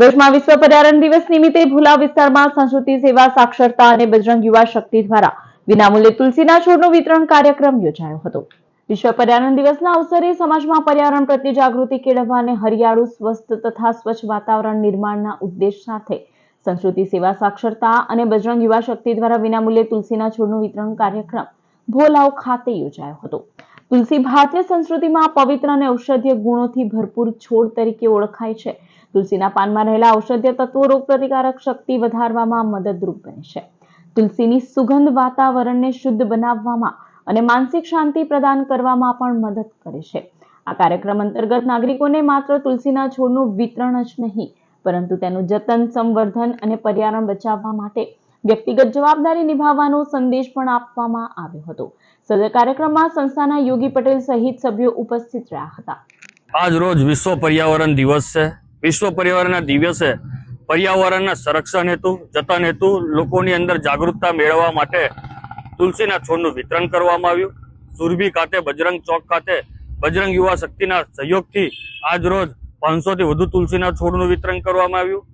વર્ષમાં વિશ્વ પર્યાવરણ દિવસ નિમિત્તે ભુલાવ વિસ્તારમાં સંસ્કૃતિ સેવા સાક્ષરતા અને બજરંગ યુવા શક્તિ દ્વારા વિનામૂલ્યે તુલસીના છોડનું વિતરણ કાર્યક્રમ યોજાયો હતો। વિશ્વ પર્યાવરણ દિવસના અવસરે સમાજમાં પર્યાવરણ પ્રત્યે જાગૃતિ કેળવવા અને હરિયાળું સ્વસ્થ તથા સ્વચ્છ વાતાવરણ નિર્માણના ઉદ્દેશ સાથે સંસ્કૃતિ સેવા સાક્ષરતા અને બજરંગ યુવા શક્તિ દ્વારા વિનામૂલ્યે તુલસીના છોડનું વિતરણ કાર્યક્રમ ભોલાવ ખાતે યોજાયો હતો। તુલસી ભારતીય સંસ્કૃતિમાં પવિત્ર અને ઔષધીય ગુણોથી ભરપૂર છોડ તરીકે ઓળખાય છે। તુલસીના પાનમાં રહેલા ઔષધીય તત્વો રોગ પ્રતિકારક શક્તિ વધારવામાં મદદરૂપ બને છે। તુલસીની સુગંધ વાતાવરણને શુદ્ધ બનાવવામાં અને માનસિક શાંતિ પ્રદાન કરવામાં પણ મદદ કરે છે। આ કાર્યક્રમ અંતર્ગત નાગરિકોને માત્ર તુલસીના છોડનું વિતરણ જ નહીં પરંતુ તેનું જતન, સંવર્ધન અને પર્યાવરણ બચાવવા માટે વ્યક્તિગત જવાબદારી નિભાવવાનો સંદેશ પણ આપવામાં આવ્યો હતો। સદર કાર્યક્રમમાં સંસ્થાના યોગી પટેલ સહિત સભ્યો ઉપસ્થિત રહ્યા હતા। આજ રોજ વિશ્વ પર્યાવરણ દિવસ છે। વિશ્વ પર્યાવરણના દિવસે પર્યાવરણના સંરક્ષણ હેતુ, જતન હેતુ લોકોની અંદર જાગૃતતા મેળવવા માટે તુલસીના છોડનું વિતરણ કરવામાં આવ્યું। સુરભી ખાતે બજરંગ ચોક ખાતે બજરંગ યુવા શક્તિના સહયોગથી આજ રોજ 500 થી વધુ તુલસીના છોડનું વિતરણ કરવામાં આવ્યું।